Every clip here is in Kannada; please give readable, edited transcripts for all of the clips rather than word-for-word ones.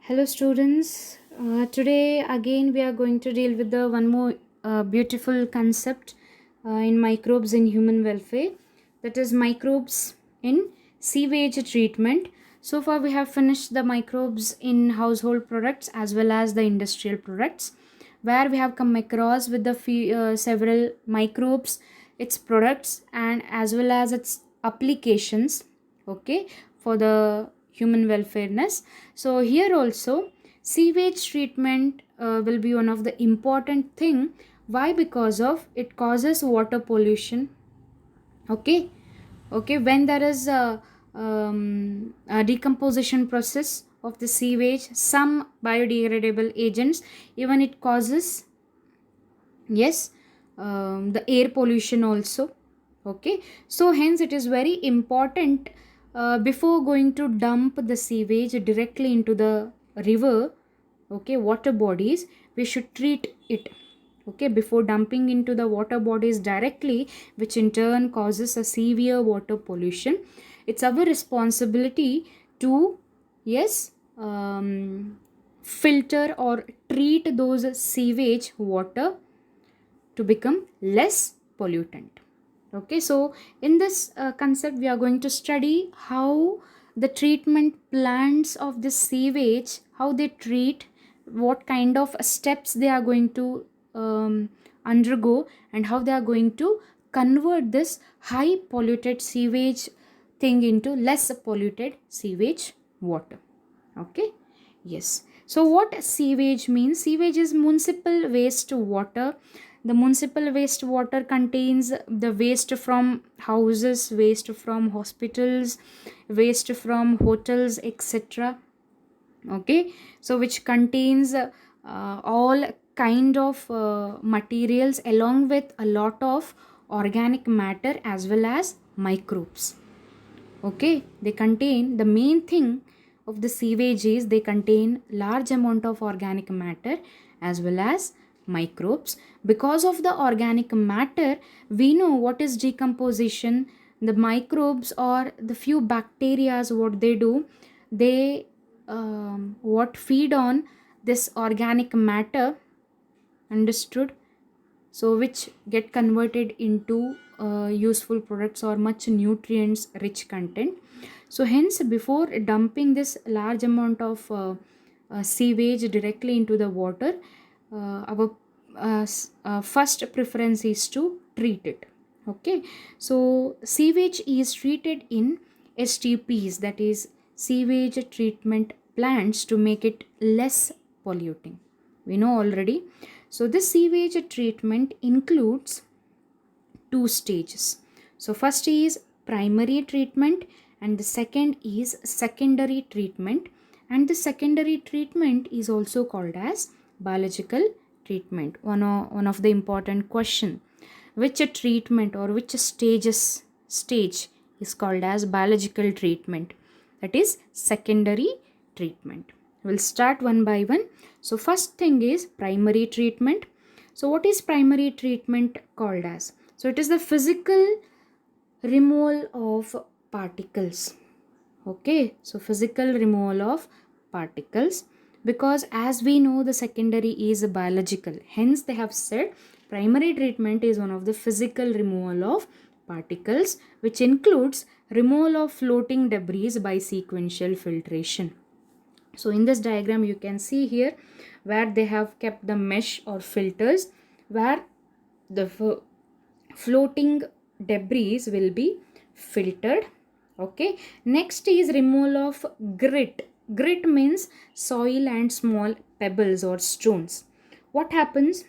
Hello students. Today again we are going to deal with the one more beautiful concept in microbes in human welfare, that is microbes in sewage treatment. So far we have finished the microbes in household products as well as the industrial products, where we have come across with the several microbes, its products and as well as its applications, okay, for the human welfareness. So here also sewage treatment will be one of the important thing. Why? Because of it causes water pollution. Okay, okay, when there is a decomposition process of the sewage, some biodegradable agents, even it causes, yes, the air pollution also. Okay, so hence it is very important, before going to dump the sewage directly into the river, okay, water bodies, we should treat it, okay, before dumping into the water bodies directly, which in turn causes a severe water pollution. It's our responsibility to, yes, filter or treat those sewage water to become less pollutant. Okay, so in this concept we are going to study how the treatment plants of the sewage, how they treat, what kind of steps they are going to undergo, and how they are going to convert this high polluted sewage thing into less polluted sewage water. Okay, yes. So what sewage means? Sewage is municipal waste water. The municipal waste water contains the waste from houses, waste from hospitals, waste from hotels, etc. Okay, so which contains all kind of materials along with a lot of organic matter as well as microbes. Okay, they contain, the main thing of the sewage is they contain large amount of organic matter as well as microbes. Because of the organic matter, we know what is decomposition. The microbes or the few bacterias, what they do, they what feed on this organic matter, understood, so which get converted into useful products or much nutrients rich content. So hence before dumping this large amount of sewage directly into the water, our first preference is to treat it. Okay, so sewage is treated in STPs, that is sewage treatment plants, to make it less polluting, we know already. So this sewage treatment includes two stages. So first is primary treatment and the second is secondary treatment, and the secondary treatment is also called as biological treatment. One of the important question, which treatment or which stage is called as biological treatment, that is secondary treatment. We'll start one by one. So first thing is primary treatment. So what is primary treatment called as? So it is the physical removal of particles. Okay, so physical removal of particles, because as we know the secondary is biological, hence they have said primary treatment is one of the physical removal of particles, which includes removal of floating debris by sequential filtration. So in this diagram you can see here where they have kept the mesh or filters where the floating debris will be filtered. Okay, next is removal of grit. Grit means soil and small pebbles or stones. What happens?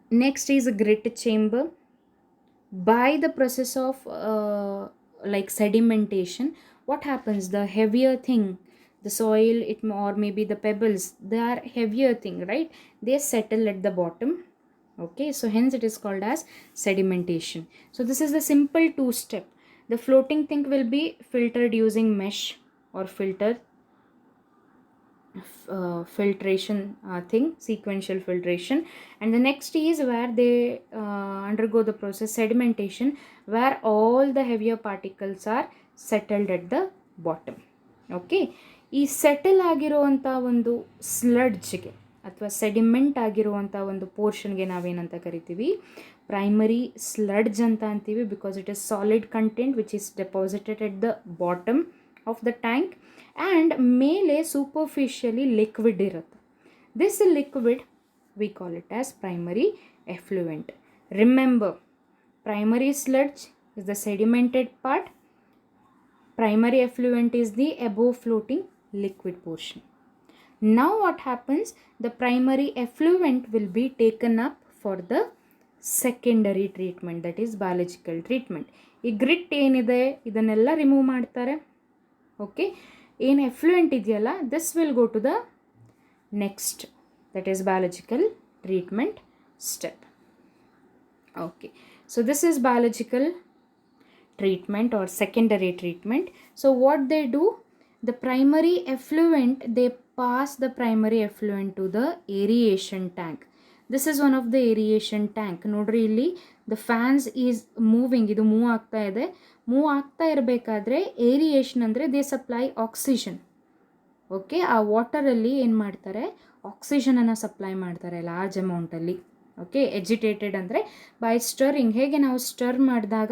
Next is a grit chamber. By the process of like sedimentation, what happens? The heavier thing, the soil, it or maybe the pebbles, they are heavier thing, right? They settle at the bottom. Okay, so hence it is called as sedimentation. So this is the simple two step. The floating thing will be filtered using mesh or filtration thing, sequential filtration, and the next is where they undergo the process sedimentation, where all the heavier particles are settled at the bottom. Okay, ಈ ಸೆಟಲ್ ಆಗಿರುವಂಥ ಒಂದು ಸ್ಲಡ್ಜ್ಗೆ ಅಥವಾ ಸೆಡಿಮೆಂಟ್ ಆಗಿರುವಂಥ ಒಂದು ಪೋರ್ಷನ್ಗೆ ನಾವೇನಂತ ಕರಿತೀವಿ, ಪ್ರೈಮರಿ ಸ್ಲಡ್ಜ್ ಅಂತ ಅಂತೀವಿ. Because it is solid content which is deposited at the bottom of the tank and ಮೇಲೆ ಸೂಪರ್ಫಿಷಿಯಲಿ ಲಿಕ್ವಿಡ್ ಇರುತ್ತೆ. This liquid V call it as primary effluent. Remember, primary sludge is the sedimented part. Primary effluent is the above floating liquid portion. Now what happens? The primary effluent will be taken up for the secondary treatment, that is biological treatment. ಈ ಗ್ರಿಟ್ ಏನಿದೆ ಇದನ್ನೆಲ್ಲ ರಿಮೂವ್ ಮಾಡ್ತಾರೆ. ಓಕೆ, ಏನು ಎಫ್ಲುಯೆಂಟ್ ಇದೆಯಲ್ಲ, this will go to the next, that is biological treatment step. Okay, so this is biological treatment or secondary treatment. So what they do, the primary effluent, they pass the primary effluent to the aeration tank. This is one of the aeration tank. Nodri illi the fans is moving, idu move ಆಗ್ತಾ ಇದೆ. ಮೂವ್ ಆಗ್ತಾ ಇರಬೇಕಾದ್ರೆ ಏರಿಯೇಷನ್ ಅಂದರೆ ದೇ ಸಪ್ಲೈ ಆಕ್ಸಿಜನ್. ಓಕೆ, ಆ ವಾಟರಲ್ಲಿ ಏನು ಮಾಡ್ತಾರೆ, ಆಕ್ಸಿಜನನ್ನು ಸಪ್ಲೈ ಮಾಡ್ತಾರೆ ಲಾರ್ಜ್ ಅಮೌಂಟಲ್ಲಿ. ಓಕೆ, ಎಜಿಟೇಟೆಡ್ ಅಂದರೆ ಬೈ ಸ್ಟರಿಂಗ್. ಹೇಗೆ ನಾವು ಸ್ಟರ್ ಮಾಡಿದಾಗ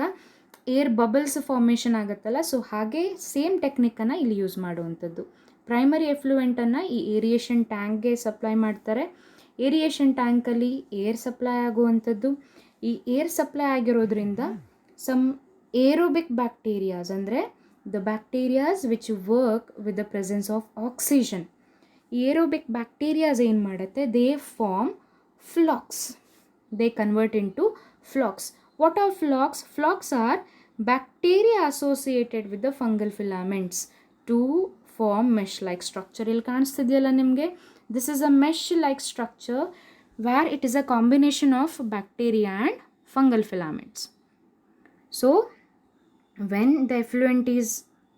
ಏರ್ ಬಬಲ್ಸ್ ಫಾರ್ಮೇಷನ್ ಆಗುತ್ತಲ್ಲ, ಸೊ ಹಾಗೆ ಸೇಮ್ ಟೆಕ್ನಿಕ್ಕನ್ನು ಇಲ್ಲಿ ಯೂಸ್ ಮಾಡುವಂಥದ್ದು. ಪ್ರೈಮರಿ ಎಫ್ಲುಯೆಂಟನ್ನು ಈ ಏರಿಯೇಷನ್ ಟ್ಯಾಂಕ್ಗೆ ಸಪ್ಲೈ ಮಾಡ್ತಾರೆ. ಏರಿಯೇಷನ್ ಟ್ಯಾಂಕಲ್ಲಿ ಏರ್ ಸಪ್ಲೈ ಆಗುವಂಥದ್ದು. ಈ ಏರ್ ಸಪ್ಲೈ ಆಗಿರೋದ್ರಿಂದ ಸಮ್ ಏರೋಬಿಕ್ ಬ್ಯಾಕ್ಟೀರಿಯಾಸ್, ಅಂದರೆ the bacterias which work with the presence of oxygen. Aerobic bacteria ಏನು ಮಾಡುತ್ತೆ, they form flocks. They convert into flocks. What are flocks? Flocks are bacteria associated with the fungal filaments to form mesh-like structure. ಇಲ್ಲಿ ಕಾಣಿಸ್ತಿದೆಯಲ್ಲ ನಿಮಗೆ, this is a mesh-like structure where it is a combination of bacteria and fungal filaments. So when the effluent is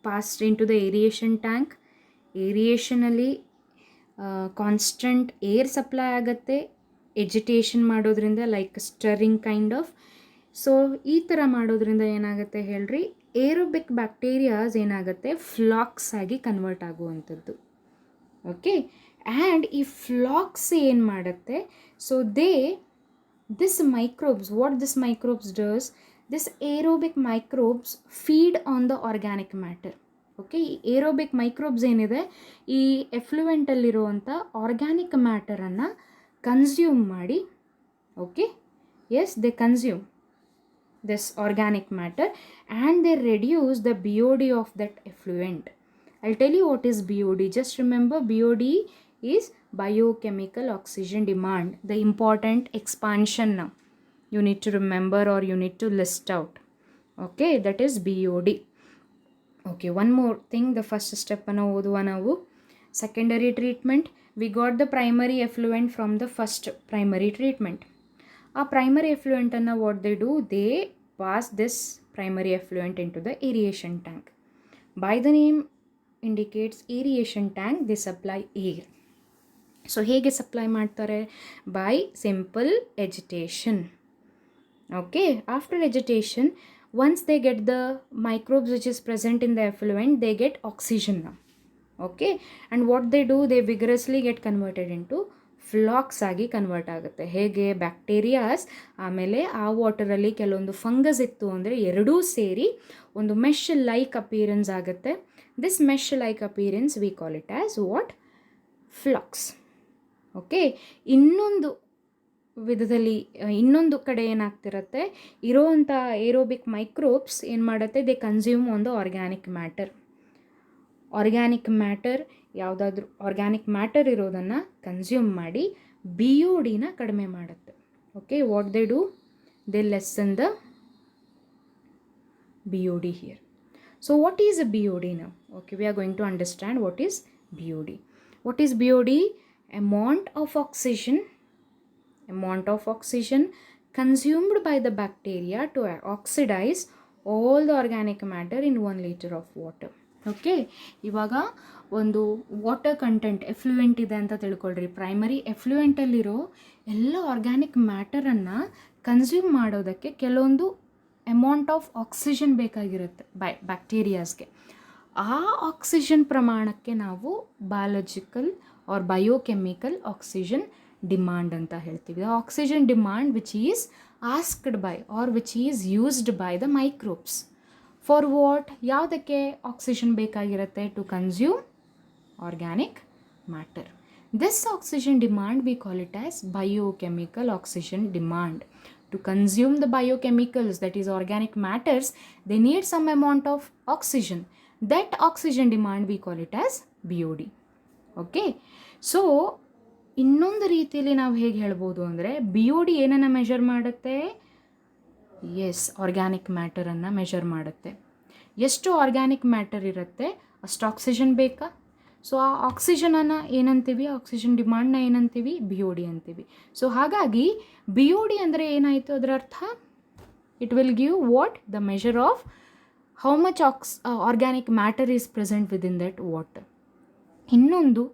passed into the aeration tank, ಏರಿಯೇಷನಲ್ಲಿ ಕಾನ್ಸ್ಟೆಂಟ್ ಏರ್ ಸಪ್ಲೈ ಆಗುತ್ತೆ ಎಜಿಟೇಷನ್ ಮಾಡೋದ್ರಿಂದ, like stirring kind of. So ಈ ಥರ ಮಾಡೋದ್ರಿಂದ ಏನಾಗುತ್ತೆ ಹೇಳ್ರಿ, ಏರೋಬಿಕ್ ಬ್ಯಾಕ್ಟೀರಿಯಾಸ್ ಏನಾಗುತ್ತೆ, ಫ್ಲಾಕ್ಸ್ ಆಗಿ ಕನ್ವರ್ಟ್ ಆಗುವಂಥದ್ದು. ಓಕೆ, ಆ್ಯಂಡ್ ಈ ಫ್ಲಾಕ್ಸ್ ಏನು ಮಾಡುತ್ತೆ, so this microbes, what this microbes does, this aerobic microbes feed on the organic matter. Okay, ಈ ಏರೋಬಿಕ್ ಮೈಕ್ರೋಬ್ಸ್ ಏನಿದೆ, ಈ ಎಫ್ಲುಯೆಂಟಲ್ಲಿರುವಂಥ ಆರ್ಗ್ಯಾನಿಕ್ ಮ್ಯಾಟರನ್ನು ಕನ್ಸ್ಯೂಮ್ ಮಾಡಿ, okay, yes, they consume this organic matter and they reduce the BOD of that effluent. I'll tell you what is BOD. Just remember, BOD is biochemical oxygen demand, the important expansion now you need to remember or you need to list out. Okay, that is BOD. Okay, one more thing, the first step ana oduva ನಾವು. Secondary treatment, we got the primary effluent from the first primary treatment. ಆ ಪ್ರೈಮರಿ ಎಫ್ಲುಯೆಂಟನ್ನು what they do, they pass this primary effluent into the aeration tank. By the name indicates aeration tank, they supply air. So ಹೇಗೆ ಸಪ್ಲೈ ಮಾಡ್ತಾರೆ, by simple agitation. Okay, after agitation, once they get the microbes which is present in the effluent, they get oxygen now. Okay, and what they do, they vigorously get converted into flax ಆಗಿ ಕನ್ವರ್ಟ್ ಆಗುತ್ತೆ. ಹೇಗೆ ಬ್ಯಾಕ್ಟೀರಿಯಾಸ್ ಆಮೇಲೆ ಆ ವಾಟರಲ್ಲಿ ಕೆಲವೊಂದು ಫಂಗಸ್ ಇತ್ತು ಅಂದರೆ ಎರಡೂ ಸೇರಿ ಒಂದು ಮೆಶ್ ಲೈಕ್ ಅಪಿಯರೆನ್ಸ್ ಆಗುತ್ತೆ. This mesh like appearance V call it as what, flax. Okay, ಇನ್ನೊಂದು ವಿಧದಲ್ಲಿ ಇನ್ನೊಂದು ಕಡೆ ಏನಾಗ್ತಿರುತ್ತೆ, ಇರೋವಂಥ ಏರೋಬಿಕ್ ಮೈಕ್ರೋಬ್ಸ್ ಏನು ಮಾಡುತ್ತೆ, ದೇ ಕನ್ಸ್ಯೂಮ್ ಒಂದು ಆರ್ಗ್ಯಾನಿಕ್ ಮ್ಯಾಟರ್. ಆರ್ಗ್ಯಾನಿಕ್ ಮ್ಯಾಟರ್, ಯಾವುದಾದ್ರೂ ಆರ್ಗ್ಯಾನಿಕ್ ಮ್ಯಾಟರ್ ಇರೋದನ್ನು ಕನ್ಸ್ಯೂಮ್ ಮಾಡಿ BODನ ಕಡಿಮೆ ಮಾಡುತ್ತೆ. Okay, what they do, they lesson the BOD here. So what is a BOD now? Okay, we are going to understand what is BOD. What is BOD? Amount of oxygen consumed by the bacteria to oxidize all the organic matter in 1 liter of water. Okay, ಇವಾಗ ಒಂದು ವಾಟರ್ ಕಂಟೆಂಟ್ ಎಫ್ಲುಯೆಂಟ್ ಇದೆ ಅಂತ ತಿಳ್ಕೊಳ್ರಿ. ಪ್ರೈಮರಿ ಎಫ್ಲುಯೆಂಟಲ್ಲಿರೋ ಎಲ್ಲ ಆರ್ಗ್ಯಾನಿಕ್ ಮ್ಯಾಟರನ್ನು ಕನ್ಸ್ಯೂಮ್ ಮಾಡೋದಕ್ಕೆ ಕೆಲವೊಂದು ಅಮೌಂಟ್ ಆಫ್ ಆಕ್ಸಿಜನ್ ಬೇಕಾಗಿರುತ್ತೆ ಬ್ಯಾಕ್ಟೀರಿಯಾಸ್ಗೆ. ಆ ಆಕ್ಸಿಜನ್ ಪ್ರಮಾಣಕ್ಕೆ ನಾವು biological or biochemical oxygen demand ಅಂತ ಹೇಳ್ತೀವಿ. Oxygen demand which is asked by or which is used by the microbes for what? ಯಾವುದಕ್ಕೆ ಆಕ್ಸಿಜನ್ ಬೇಕಾಗಿರುತ್ತೆ? To consume organic matter. This oxygen demand we call it as biochemical oxygen demand. To consume the biochemicals, that is organic matters, they need some amount of oxygen. That oxygen demand we call it as BOD. Okay, so ಇನ್ನೊಂದು ರೀತಿಯಲ್ಲಿ ನಾವು ಹೇಗೆ ಹೇಳ್ಬೋದು ಅಂದರೆ BOD ಏನನ್ನು ಮೆಷರ್ ಮಾಡುತ್ತೆ? ಎಸ್, ಆರ್ಗ್ಯಾನಿಕ್ ಮ್ಯಾಟರನ್ನು ಮೆಷರ್ ಮಾಡುತ್ತೆ. ಎಷ್ಟು ಆರ್ಗ್ಯಾನಿಕ್ ಮ್ಯಾಟರ್ ಇರುತ್ತೆ ಅಷ್ಟು ಆಕ್ಸಿಜನ್ ಬೇಕಾ? ಸೊ ಆ ಆಕ್ಸಿಜನನ್ನು ಏನಂತೀವಿ? ಆಕ್ಸಿಜನ್ ಡಿಮಾಂಡ್ನ ಏನಂತೀವಿ? BOD ಅಂತೀವಿ. ಸೊ ಹಾಗಾಗಿ BOD ಅಂದರೆ ಏನಾಯಿತು ಅದರ ಅರ್ಥ? It will give what? The measure of how much organic matter is present within that water. ಇನ್ನೊಂದು,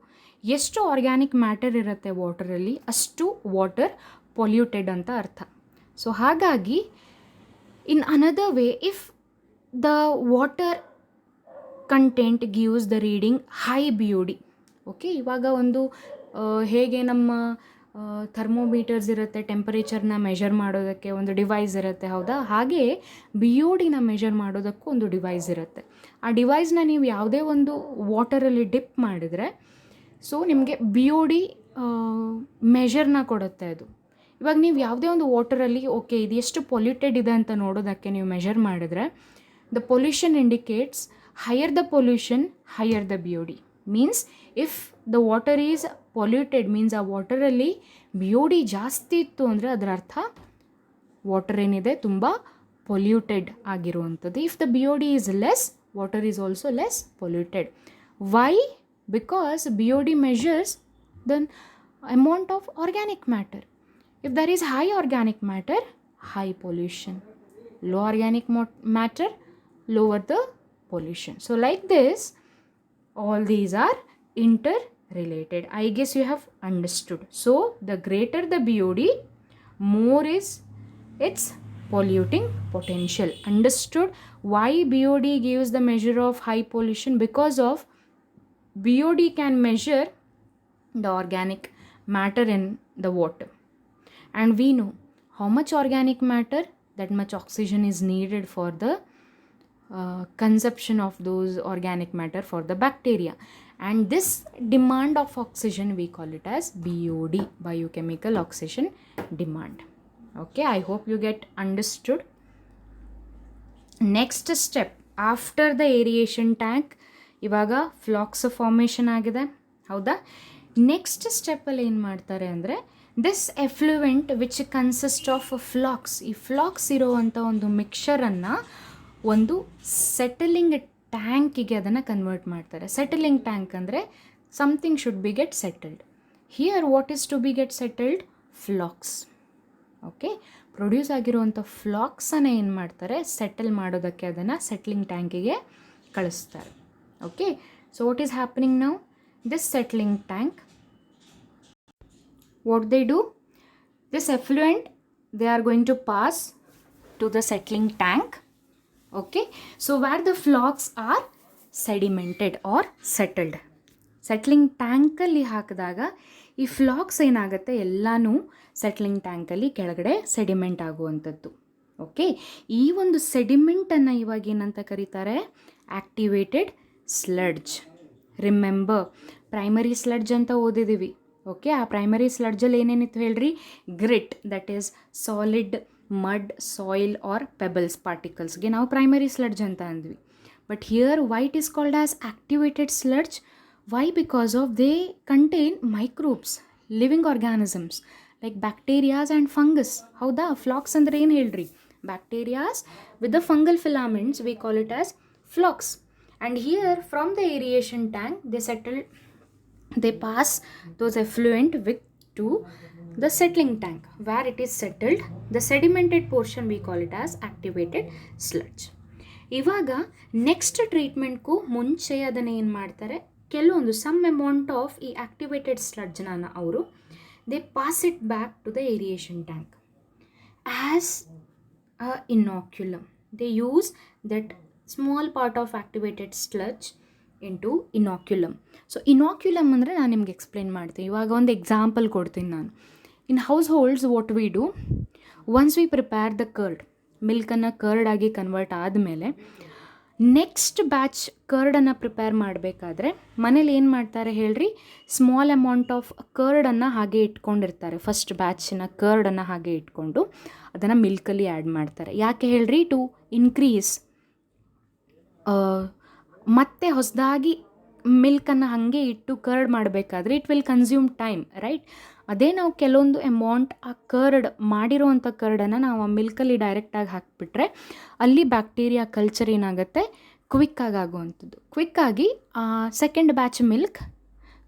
ಎಷ್ಟು ಆರ್ಗ್ಯಾನಿಕ್ ಮ್ಯಾಟರ್ ಇರುತ್ತೆ ವಾಟರಲ್ಲಿ ಅಷ್ಟು ವಾಟರ್ ಪೊಲ್ಯೂಟೆಡ್ ಅಂತ ಅರ್ಥ. ಸೊ ಹಾಗಾಗಿ in another way, if the water content gives the reading high BOD. Okay, ಇವಾಗ ಒಂದು ಹೇಗೆ ನಮ್ಮ ಥರ್ಮೋಮೀಟರ್ಸ್ ಇರುತ್ತೆ, ಟೆಂಪರೇಚರ್ನ ಮೆಷರ್ ಮಾಡೋದಕ್ಕೆ ಒಂದು ಡಿವೈಸ್ ಇರುತ್ತೆ, ಹೌದಾ? ಹಾಗೆ BODನ ಮೆಷರ್ ಮಾಡೋದಕ್ಕೂ ಒಂದು ಡಿವೈಸ್ ಇರುತ್ತೆ. ಆ ಡಿವೈಸ್ನ ನೀವು ಯಾವುದೇ ಒಂದು ವಾಟರಲ್ಲಿ ಡಿಪ್ ಮಾಡಿದರೆ ಸೊ ನಿಮಗೆ BOD ಮೆಷರ್ನ ಕೊಡುತ್ತೆ ಅದು. ಇವಾಗ ನೀವು ಯಾವುದೇ ಒಂದು ವಾಟರಲ್ಲಿ ಓಕೆ ಇದು ಎಷ್ಟು ಪೊಲ್ಯೂಟೆಡ್ ಇದೆ ಅಂತ ನೋಡೋದಕ್ಕೆ ನೀವು ಮೆಷರ್ ಮಾಡಿದ್ರೆ the pollution indicates higher the pollution, higher the BOD. Means if the water is polluted means ಆ ವಾಟರಲ್ಲಿ BOD ಜಾಸ್ತಿ ಇತ್ತು ಅಂದರೆ ಅದರ ಅರ್ಥ ವಾಟರ್ ಏನಿದೆ ತುಂಬ ಪೊಲ್ಯೂಟೆಡ್ ಆಗಿರುವಂಥದ್ದು. If the BOD is less, water is also less polluted. Why? Because BOD measures the amount of organic matter. If there is high organic matter, high pollution. Low organic matter, lower the pollution. So like this, all these are interrelated. I guess you have understood. So the greater the BOD, more is its polluting potential. Understood why BOD gives the measure of high pollution? Because of BOD can measure the organic matter in the water, and we know how much organic matter, that much oxygen is needed for the consumption of those organic matter for the bacteria, and this demand of oxygen we call it as BOD, biochemical oxygen demand. Okay, I hope you get understood. Next step after the aeration tank, ಇವಾಗ ಫ್ಲಾಕ್ಸ್ ಫಾರ್ಮೇಷನ್ ಆಗಿದೆ, ಹೌದಾ? ನೆಕ್ಸ್ಟ್ ಸ್ಟೆಪ್ಪಲ್ಲಿ ಏನು ಮಾಡ್ತಾರೆ ಅಂದರೆ this effluent which consist of flocs, ಈ ಫ್ಲಾಕ್ಸ್ ಇರೋವಂಥ ಒಂದು ಮಿಕ್ಸರನ್ನು ಒಂದು ಸೆಟಲಿಂಗ್ ಟ್ಯಾಂಕಿಗೆ ಅದನ್ನು ಕನ್ವರ್ಟ್ ಮಾಡ್ತಾರೆ. ಸೆಟಲಿಂಗ್ ಟ್ಯಾಂಕ್ ಅಂದರೆ something should be get settled. Here what is to be get settled? Flocs. Okay, produce ಆಗಿರುವಂಥ ಫ್ಲಾಕ್ಸನ್ನು ಏನು ಮಾಡ್ತಾರೆ? ಸೆಟಲ್ ಮಾಡೋದಕ್ಕೆ ಅದನ್ನು ಸೆಟ್ಲಿಂಗ್ ಟ್ಯಾಂಕಿಗೆ ಕಳಿಸ್ತಾರೆ. Okay, so what is happening now? This settling tank, what they do? This effluent they are going to pass to the settling tank. Okay, so where the flocks are sedimented or settled. Settling ಟ್ಯಾಂಕಲ್ಲಿ ಹಾಕಿದಾಗ ಈ ಫ್ಲಾಕ್ಸ್ ಏನಾಗುತ್ತೆ ಎಲ್ಲನೂ ಸೆಟ್ಲಿಂಗ್ ಟ್ಯಾಂಕಲ್ಲಿ ಕೆಳಗಡೆ ಸೆಡಿಮೆಂಟ್ ಆಗುವಂಥದ್ದು. ಓಕೆ, ಈ ಒಂದು ಸೆಡಿಮೆಂಟನ್ನು ಇವಾಗ ಏನಂತ ಕರೀತಾರೆ? Activated sludge. Remember, primary sludge ಅಂತ ಓದಿದ್ದೀವಿ. ಓಕೆ, ಆ ಪ್ರೈಮರಿ ಸ್ಲಡ್ಜಲ್ಲಿ ಏನೇನಿತ್ತು ಹೇಳ್ರಿ? Grit, that is solid mud, soil or pebbles ಪಾರ್ಟಿಕಲ್ಸ್ಗೆ ನಾವು ಪ್ರೈಮರಿ ಸ್ಲಡ್ಜ್ ಅಂತ ಅಂದ್ವಿ. But here why it is called as activated sludge? Why? Because of they contain microbes, living organisms like bacterias and fungus. ಹೌದಾ? ಫ್ಲಾಕ್ಸ್ ಅಂದರೆ ಏನು ಹೇಳ್ರಿ? Bacterias with the fungal filaments we call it as flocs. And here from the aeration tank they pass those effluent with to the settling tank where it is settled. The sedimented portion we call it as activated sludge. ಇವಾಗ ನೆಕ್ಸ್ಟ್ ಟ್ರೀಟ್ಮೆಂಟ್ಗೂ ಮುಂಚೆ ಅದನ್ನು ಏನು ಮಾಡ್ತಾರೆ? ಕೆಲವೊಂದು ಸಮ್ ಅಮೌಂಟ್ ಆಫ್ ಈ ಆಕ್ಟಿವೇಟೆಡ್ ಸ್ಲಡ್ಜ್ನ ಅವರು they pass it back to the aeration tank as a inoculum. They use that small part of activated sludge into inoculum. So inoculum ಅಂದರೆ ನಾನು ನಿಮ್ಗೆ ಎಕ್ಸ್ಪ್ಲೇನ್ ಮಾಡ್ತೀನಿ. ಇವಾಗ ಒಂದು ಎಕ್ಸಾಂಪಲ್ ಕೊಡ್ತೀನಿ ನಾನು. In households what we do, once we prepare the curd, ಮಿಲ್ಕನ್ನು ಕರ್ಡ್ ಆಗಿ ಕನ್ವರ್ಟ್ ಆದಮೇಲೆ ನೆಕ್ಸ್ಟ್ ಬ್ಯಾಚ್ ಕರ್ಡನ್ನು ಪ್ರಿಪೇರ್ ಮಾಡಬೇಕಾದ್ರೆ ಮನೇಲಿ ಏನು ಮಾಡ್ತಾರೆ ಹೇಳ್ರಿ, ಸ್ಮಾಲ್ ಅಮೌಂಟ್ ಆಫ್ ಕರ್ಡನ್ನು ಹಾಗೆ ಇಟ್ಕೊಂಡಿರ್ತಾರೆ. ಫಸ್ಟ್ ಬ್ಯಾಚಿನ ಕರ್ಡನ್ನು ಹಾಗೆ ಇಟ್ಕೊಂಡು ಅದನ್ನು ಮಿಲ್ಕಲ್ಲಿ ಆ್ಯಡ್ ಮಾಡ್ತಾರೆ. ಯಾಕೆ ಹೇಳ್ರಿ, ಟು ಇನ್ಕ್ರೀಸ್, ಮತ್ತೆ ಹೊಸದಾಗಿ ಮಿಲ್ಕನ್ನು ಹಾಗೆ ಇಟ್ಟು ಕರ್ಡ್ ಮಾಡಬೇಕಾದ್ರೆ it will consume time, right? ಅದೇ ನಾವು ಕೆಲವೊಂದು ಅಮೌಂಟ್ ಆ ಕರ್ಡ್ ಮಾಡಿರೋವಂಥ ಕರ್ಡನ್ನು ನಾವು ಆ ಮಿಲ್ಕಲ್ಲಿ ಡೈರೆಕ್ಟಾಗಿ ಹಾಕಿಬಿಟ್ರೆ ಅಲ್ಲಿ ಬ್ಯಾಕ್ಟೀರಿಯಾ ಕಲ್ಚರ್ ಏನಾಗುತ್ತೆ, ಕ್ವಿಕ್ಕಾಗಿ ಆಗುವಂಥದ್ದು. ಕ್ವಿಕ್ಕಾಗಿ ಆ ಸೆಕೆಂಡ್ ಬ್ಯಾಚ್ ಮಿಲ್ಕ್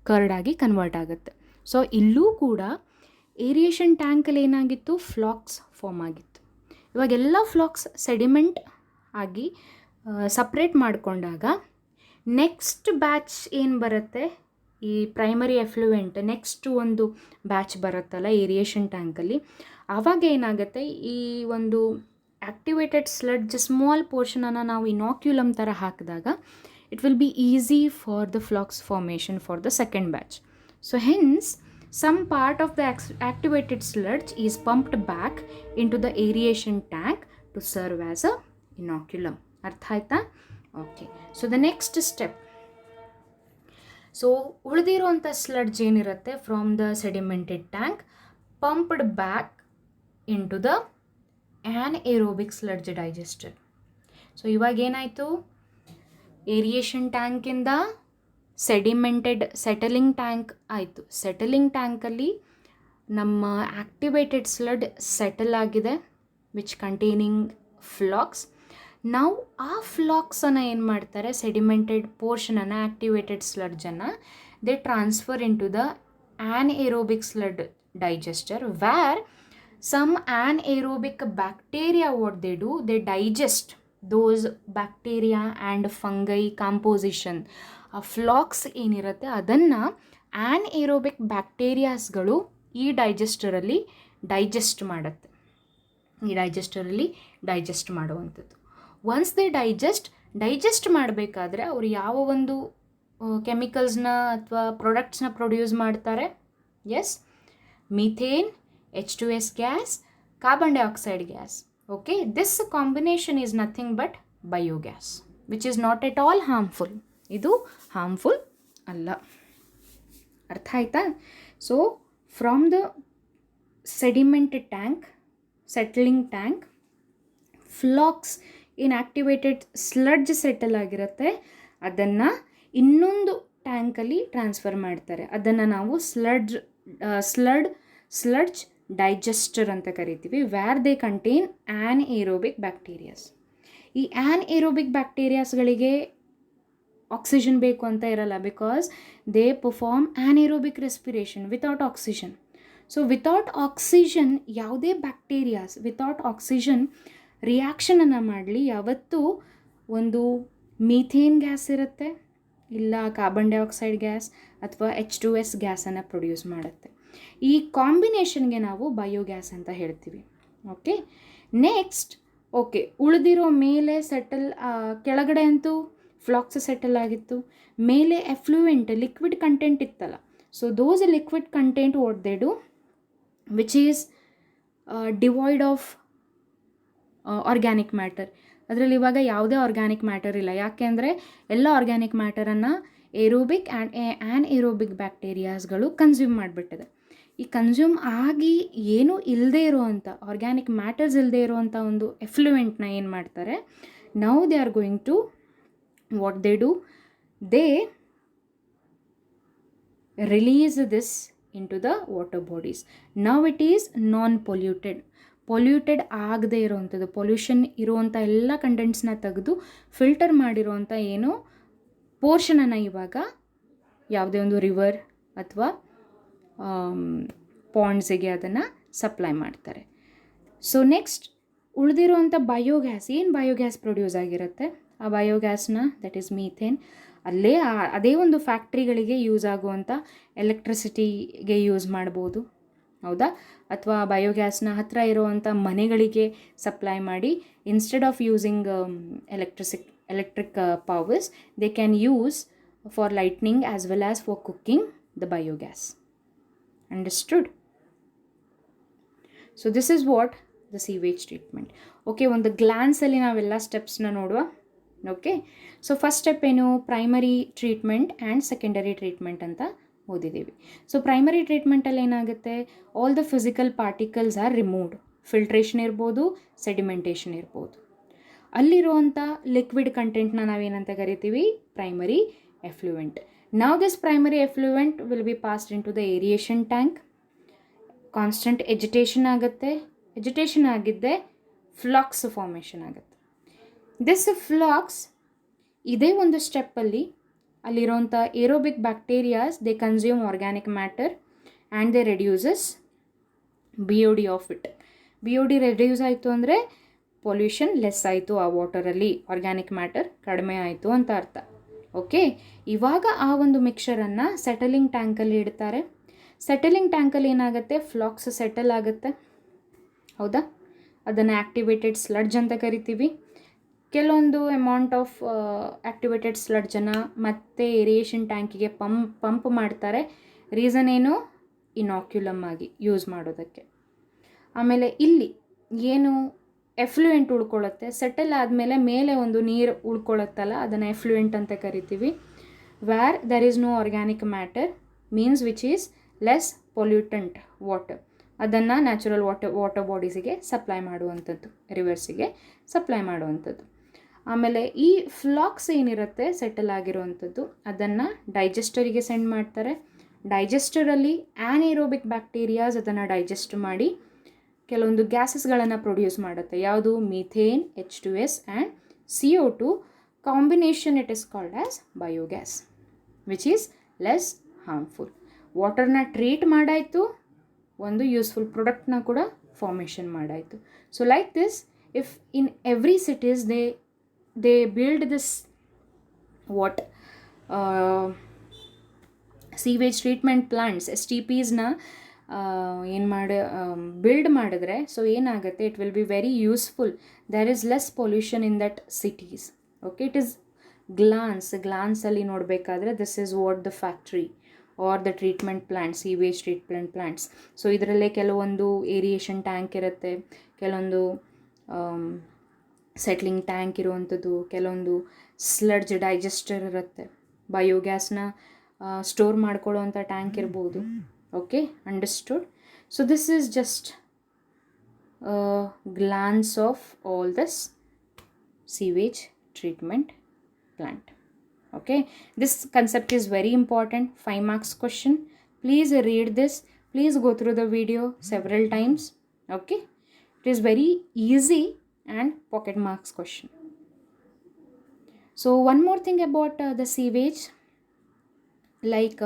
ಕರ್ಡಾಗಿ ಕನ್ವರ್ಟ್ ಆಗುತ್ತೆ. ಸೊ ಇಲ್ಲೂ ಕೂಡ ಏರಿಯೇಷನ್ ಟ್ಯಾಂಕಲ್ಲಿ ಏನಾಗಿತ್ತು, ಫ್ಲಾಕ್ಸ್ ಫಾರ್ಮ್ ಆಗಿತ್ತು. ಇವಾಗೆಲ್ಲ ಫ್ಲಾಕ್ಸ್ ಸೆಡಿಮೆಂಟ್ ಆಗಿ ಸಪ್ರೇಟ್ ಮಾಡಿಕೊಂಡಾಗ ನೆಕ್ಸ್ಟ್ ಬ್ಯಾಚ್ ಏನು ಬರುತ್ತೆ, ಈ ಪ್ರೈಮರಿ ಎಫ್ಲುಯೆಂಟ್ ನೆಕ್ಸ್ಟು ಒಂದು ಬ್ಯಾಚ್ ಬರುತ್ತಲ್ಲ ಏರಿಯೇಷನ್ ಟ್ಯಾಂಕಲ್ಲಿ, ಆವಾಗ ಏನಾಗುತ್ತೆ, ಈ ಒಂದು ಆ್ಯಕ್ಟಿವೇಟೆಡ್ ಸ್ಲಡ್ಜ್ ಸ್ಮಾಲ್ ಪೋರ್ಷನನ್ನು ನಾವು ಇನಾಕ್ಯುಲಮ್ ಥರ ಹಾಕಿದಾಗ it will be easy for the flax formation for the second batch. So hence some part of the activated sludge is pumped back into the aeration tank to serve as a inoculum. ಅರ್ಥ ಆಯ್ತಾ? Okay. So the next step, so ಉಳಿದಿರುವಂಥ ಸ್ಲಡ್ಜ್ ಏನಿರುತ್ತೆ from the sedimented tank pumped back into the anaerobic sludge digester. So ಇವಾಗ ಏನಾಯಿತು, ಏರಿಯೇಷನ್ ಟ್ಯಾಂಕಿಂದ ಸೆಡಿಮೆಂಟೆಡ್ ಸೆಟಲಿಂಗ್ ಟ್ಯಾಂಕ್ ಆಯಿತು. ಸೆಟಲಿಂಗ್ ಟ್ಯಾಂಕಲ್ಲಿ ನಮ್ಮ ಆ್ಯಕ್ಟಿವೇಟೆಡ್ ಸ್ಲಡ್ ಸೆಟಲ್ ಆಗಿದೆ, ವಿಚ್ ಕಂಟೈನಿಂಗ್ ಫ್ಲಾಕ್ಸ್. ನಾವು ಆ ಫ್ಲಾಕ್ಸನ್ನು ಏನು ಮಾಡ್ತಾರೆ, ಸೆಡಿಮೆಂಟೆಡ್ ಪೋರ್ಷನನ್ನು ಆ್ಯಕ್ಟಿವೇಟೆಡ್ ಸ್ಲಡ್ಜನ್ನು they transfer into the anaerobic sludge digester, where some anaerobic bacteria what they do, they digest those bacteria and fungi composition. ಆ ಫ್ಲಾಕ್ಸ್ ಏನಿರುತ್ತೆ ಅದನ್ನು ಆ್ಯನ್ಏರೋಬಿಕ್ ಬ್ಯಾಕ್ಟೀರಿಯಾಸ್ಗಳು ಈ ಡೈಜೆಸ್ಟರಲ್ಲಿ ಡೈಜೆಸ್ಟ್ ಮಾಡುತ್ತೆ. ಈ ಡೈಜೆಸ್ಟರಲ್ಲಿ ಡೈಜೆಸ್ಟ್ ಮಾಡುವಂಥದ್ದು. ಒನ್ಸ್ ದೇ ಡೈಜೆಸ್ಟ್ ಮಾಡಬೇಕಾದ್ರೆ ಅವರು ಯಾವ ಒಂದು ಕೆಮಿಕಲ್ಸ್ನ ಅಥವಾ ಪ್ರಾಡಕ್ಟ್ಸ್ನ ಪ್ರೊಡ್ಯೂಸ್ ಮಾಡ್ತಾರೆ, yes, methane, H2S gas, carbon dioxide gas. Okay, this combination is nothing but biogas which is not at all harmful. ಇದು ಹಾರ್ಮ್ಫುಲ್ ಅಲ್ಲ. ಅರ್ಥ ಆಯ್ತಾ? So from the sedimented tank, settling tank, flocs ಏನು ಆ್ಯಕ್ಟಿವೇಟೆಡ್ ಸ್ಲಡ್ಜ್ ಸೆಟಲ್ ಆಗಿರುತ್ತೆ ಅದನ್ನು ಇನ್ನೊಂದು ಟ್ಯಾಂಕಲ್ಲಿ ಟ್ರಾನ್ಸ್ಫರ್ ಮಾಡ್ತಾರೆ. ಅದನ್ನು ನಾವು ಸ್ಲಡ್ಜ್ ಡೈಜೆಸ್ಟರ್ ಅಂತ ಕರಿತೀವಿ, where they contain anaerobic bacterias. ಈ ಆ್ಯನ್ಏರೋಬಿಕ್ ಬ್ಯಾಕ್ಟೀರಿಯಾಸ್ಗಳಿಗೆ ಆಕ್ಸಿಜನ್ ಬೇಕು ಅಂತ ಇರಲ್ಲ, because they perform anaerobic respiration without oxygen. So without oxygen ಯಾವುದೇ ಬ್ಯಾಕ್ಟೀರಿಯಾಸ್ ವಿತೌಟ್ ಆಕ್ಸಿಜನ್ ರಿಯಾಕ್ಷನನ್ನು ಮಾಡಲಿ ಯಾವತ್ತೂ ಒಂದು ಮೀಥೇನ್ ಗ್ಯಾಸ್ ಇರುತ್ತೆ, ಇಲ್ಲ ಕಾರ್ಬನ್ ಡೈಆಕ್ಸೈಡ್ ಗ್ಯಾಸ್ ಅಥವಾ H2S ಗ್ಯಾಸನ್ನು ಪ್ರೊಡ್ಯೂಸ್ ಮಾಡುತ್ತೆ. ಈ ಕಾಂಬಿನೇಷನ್ಗೆ ನಾವು ಬಯೋಗ್ಯಾಸ್ ಅಂತ ಹೇಳ್ತೀವಿ. ಓಕೆ, ನೆಕ್ಸ್ಟ್ ಓಕೆ, ಉಳಿದಿರೋ ಮೇಲೆ ಸೆಟಲ್, ಕೆಳಗಡೆ ಅಂತೂ ಫ್ಲಾಕ್ಸ್ ಸೆಟಲ್ ಆಗಿತ್ತು, ಮೇಲೆ ಎಫ್ಲೂಯೆಂಟ್ ಲಿಕ್ವಿಡ್ ಕಂಟೆಂಟ್ ಇತ್ತಲ್ಲ. So those liquid content what they do, which is divide of organic matter. ಅದರಲ್ಲಿ ಇವಾಗ ಯಾವುದೇ ಆರ್ಗ್ಯಾನಿಕ್ ಮ್ಯಾಟರ್ ಇಲ್ಲ. ಯಾಕೆ ಅಂದರೆ ಎಲ್ಲ ಆರ್ಗ್ಯಾನಿಕ್ ಮ್ಯಾಟರನ್ನು ಏರೋಬಿಕ್ ಆ್ಯಂಡ್ ಆ್ಯನ್ಏರೋಬಿಕ್ ಬ್ಯಾಕ್ಟೀರಿಯಾಸ್ಗಳು ಕನ್ಸ್ಯೂಮ್ ಮಾಡಿಬಿಟ್ಟಿದೆ. ಈ ಕನ್ಸ್ಯೂಮ್ ಆಗಿ ಏನೂ ಇಲ್ಲದೇ ಇರೋವಂಥ ಆರ್ಗ್ಯಾನಿಕ್ ಮ್ಯಾಟರ್ಸ್ ಇಲ್ಲದೆ ಇರೋವಂಥ ಒಂದು ಎಫ್ಲುಯೆಂಟ್ನ ಏನು ಮಾಡ್ತಾರೆ, now they are going to what they do, they release this into the water bodies. Now it is non-polluted. Polluted ಆಗದೆ ಇರೋವಂಥದ್ದು, ಪೊಲ್ಯೂಷನ್ ಇರುವಂಥ ಎಲ್ಲ ಕಂಟೆಂಟ್ಸ್ನ ತೆಗೆದು ಫಿಲ್ಟರ್ ಮಾಡಿರೋವಂಥ ಏನು ಪೋರ್ಷನನ್ನು ಇವಾಗ ಯಾವುದೇ ಒಂದು ರಿವರ್ ಅಥವಾ ಪಾಂಡ್ಸಿಗೆ ಅದನ್ನು ಸಪ್ಲೈ ಮಾಡ್ತಾರೆ. ಸೊ ನೆಕ್ಸ್ಟ್ ಉಳಿದಿರೋವಂಥ ಬಯೋಗ್ಯಾಸ್, ಏನು ಬಯೋಗ್ಯಾಸ್ ಪ್ರೊಡ್ಯೂಸ್ ಆಗಿರುತ್ತೆ, ಆ ಬಯೋಗ್ಯಾಸ್ನ ದಟ್ ಈಸ್ ಮೀಥೇನ್, ಅಲ್ಲೇ ಅದೇ ಒಂದು ಫ್ಯಾಕ್ಟ್ರಿಗಳಿಗೆ ಯೂಸ್ ಆಗುವಂಥ ಎಲೆಕ್ಟ್ರಿಸಿಟಿಗೆ ಯೂಸ್ ಮಾಡ್ಬೋದು, ಹೌದಾ? ಅಥವಾ ಬಯೋಗ್ಯಾಸ್ನ ಹತ್ತಿರ ಇರುವಂಥ ಮನೆಗಳಿಗೆ ಸಪ್ಲೈ ಮಾಡಿ instead of using electric powers they can use for lighting as well as for cooking the biogas. Understood? So this is what the sewage treatment. Okay, ಒಂದು ಗ್ಲಾನ್ಸಲ್ಲಿ ನಾವೆಲ್ಲ ಸ್ಟೆಪ್ಸ್ನ ನೋಡುವ. ಓಕೆ, ಸೊ ಫಸ್ಟ್ ಸ್ಟೆಪ್ ಏನು, primary treatment and secondary treatment ಅಂತ ಓದಿದ್ದೀವಿ. ಸೊ ಪ್ರೈಮರಿ ಟ್ರೀಟ್ಮೆಂಟಲ್ಲಿ ಏನಾಗುತ್ತೆ, all the physical particles are removed. Filtration ಇರ್ಬೋದು, ಸೆಡಿಮೆಂಟೇಷನ್ ಇರ್ಬೋದು. ಅಲ್ಲಿರುವಂಥ ಲಿಕ್ವಿಡ್ ಕಂಟೆಂಟ್ನ ನಾವೇನಂತ ಕರಿತೀವಿ, primary effluent. Now this primary effluent will be passed into the aeration tank. Constant agitation ಆಗುತ್ತೆ. ಎಜಿಟೇಷನ್ ಆಗಿದ್ದೆ ಫ್ಲಾಕ್ಸ್ ಫಾರ್ಮೇಷನ್ ಆಗುತ್ತೆ. ದಿಸ್ ಫ್ಲಾಕ್ಸ್ ಇದೇ ಒಂದು ಸ್ಟೆಪ್ಪಲ್ಲಿ ಅಲ್ಲಿರೋಂಥ aerobic bacterias they consume organic matter and they reduces BOD of it. BOD reduce ಆಯಿತು ಅಂದರೆ ಪೊಲ್ಯೂಷನ್ ಲೆಸ್ ಆಯಿತು, ಆ ವಾಟರಲ್ಲಿ ಆರ್ಗ್ಯಾನಿಕ್ ಮ್ಯಾಟರ್ ಕಡಿಮೆ ಆಯಿತು ಅಂತ ಅರ್ಥ. ಓಕೆ, ಇವಾಗ ಆ ಒಂದು ಮಿಕ್ಸರನ್ನು ಸೆಟಲಿಂಗ್ ಟ್ಯಾಂಕಲ್ಲಿ ಇಡ್ತಾರೆ. ಸೆಟಲಿಂಗ್ ಟ್ಯಾಂಕಲ್ಲಿ ಏನಾಗುತ್ತೆ, ಫ್ಲಾಕ್ಸ್ ಸೆಟಲ್ ಆಗುತ್ತೆ, ಹೌದಾ? ಅದನ್ನು ಆ್ಯಕ್ಟಿವೇಟೆಡ್ ಸ್ಲಡ್ಜ್ ಅಂತ ಕರಿತೀವಿ. ಕೆಲವೊಂದು ಅಮೌಂಟ್ ಆಫ್ ಆ್ಯಕ್ಟಿವೇಟೆಡ್ ಸ್ಲಡ್ಜನ್ನು ಮತ್ತೆ ಏರಿಯೇಷನ್ ಟ್ಯಾಂಕಿಗೆ ಪಂಪ್ ಮಾಡ್ತಾರೆ. ರೀಸನ್ ಏನು, ಇನಾಕ್ಯುಲಮ್ ಆಗಿ ಯೂಸ್ ಮಾಡೋದಕ್ಕೆ. ಆಮೇಲೆ ಇಲ್ಲಿ ಏನು ಎಫ್ಲೂಯೆಂಟ್ ಉಳ್ಕೊಳ್ಳುತ್ತೆ, ಸೆಟಲ್ ಆದಮೇಲೆ ಮೇಲೆ ಒಂದು ನೀರು ಉಳ್ಕೊಳ್ಳುತ್ತಲ್ಲ, ಅದನ್ನು ಎಫ್ಲೂಯೆಂಟ್ ಅಂತ ಕರಿತೀವಿ. Where there is no organic matter means which is less pollutant water, ಅದನ್ನು ನ್ಯಾಚುರಲ್ ವಾಟರ್ ಬಾಡೀಸಿಗೆ ಸಪ್ಲೈ ಮಾಡುವಂಥದ್ದು, ರಿವರ್ಸಿಗೆ ಸಪ್ಲೈ ಮಾಡುವಂಥದ್ದು. ಆಮೇಲೆ ಈ ಫ್ಲಾಕ್ಸ್ ಏನಿರುತ್ತೆ ಸೆಟಲ್ ಆಗಿರುವಂಥದ್ದು ಅದನ್ನು ಡೈಜೆಸ್ಟರಿಗೆ ಸೆಂಡ್ ಮಾಡ್ತಾರೆ. ಡೈಜೆಸ್ಟರಲ್ಲಿ ಆ್ಯನೇರೋಬಿಕ್ ಬ್ಯಾಕ್ಟೀರಿಯಾಸ್ ಅದನ್ನು ಡೈಜೆಸ್ಟ್ ಮಾಡಿ ಕೆಲವೊಂದು ಗ್ಯಾಸಸ್ಗಳನ್ನು ಪ್ರೊಡ್ಯೂಸ್ ಮಾಡುತ್ತೆ. ಯಾವುದು, methane, H2S and CO2 combination it is called as biogas which is less harmful. ವಾಟರ್ನ ಟ್ರೀಟ್ ಮಾಡಾಯಿತು, ಒಂದು ಯೂಸ್ಫುಲ್ ಪ್ರಾಡಕ್ಟ್ನ ಕೂಡ ಫಾರ್ಮೇಷನ್ ಮಾಡಾಯಿತು. So like this, if in every cities they build this what sewage treatment plants, STPsನ ಏನು ಬಿಲ್ಡ್ ಮಾಡಿದ್ರೆ, ಸೊ ಏನಾಗುತ್ತೆ, it will be very useful. There is less pollution in that cities. Okay, it is ಗ್ಲಾನ್ಸಲ್ಲಿ ನೋಡಬೇಕಾದ್ರೆ this is what the factory are the treatment plant, sewage treatment plants. So ಇದರಲ್ಲೇ ಕೆಲವೊಂದು ಏರಿಯೇಷನ್ ಟ್ಯಾಂಕ್ ಇರುತ್ತೆ, ಕೆಲವೊಂದು ಸೆಟ್ಲಿಂಗ್ ಟ್ಯಾಂಕ್ ಇರುವಂಥದ್ದು, ಕೆಲವೊಂದು ಸ್ಲಡ್ಜ್ ಡೈಜೆಸ್ಟರ್ ಇರುತ್ತೆ, ಬಯೋಗ್ಯಾಸ್ನ ಸ್ಟೋರ್ ಮಾಡ್ಕೊಳ್ಳೋವಂಥ ಟ್ಯಾಂಕ್ ಇರ್ಬೋದು. Okay, understood? So this is just glance of all this sewage treatment plant. Okay, this concept is very important, 5 marks question. Please read this, please go through the video several times. Okay, it is very easy and pocket marks question. So one more thing about the sewage, like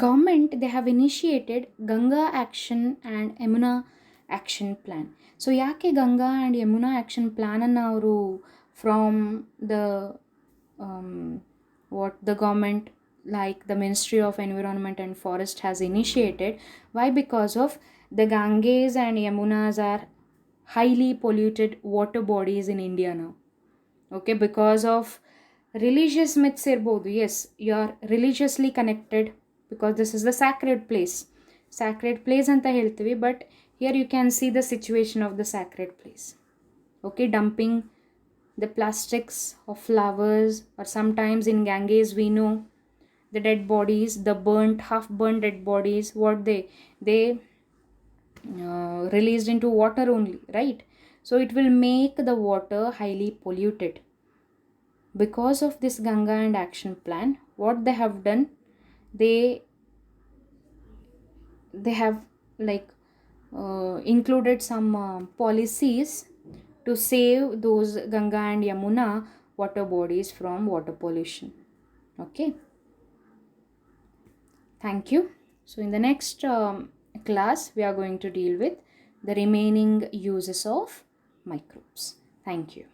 government, they have initiated Ganga action and Yamuna action plan. So ಯಾಕೆ ಗಂಗಾ ಆ್ಯಂಡ್ ಯಮುನಾ ಆ್ಯಕ್ಷನ್ ಪ್ಲ್ಯಾನನ್ನು ಅವರು from the what the government, like the Ministry of Environment and Forest, has initiated? Why? Because of the Ganges and Yamunas are highly polluted water bodies in India now. Okay, because of religious myths irbodu. Yes, you are religiously connected because this is the sacred place anta heltivi, but here you can see the situation of the sacred place. Okay, dumping the plastics of flowers, or sometimes in Ganges we know the dead bodies, the half burnt dead bodies, what they released into water only, right? So it will make the water highly polluted. Because of this Ganga and action plan, what they have done, they have like included some policies to save those Ganga and Yamuna water bodies from water pollution. Okay, thank you. So in the next class we are going to deal with the remaining uses of microbes. Thank you.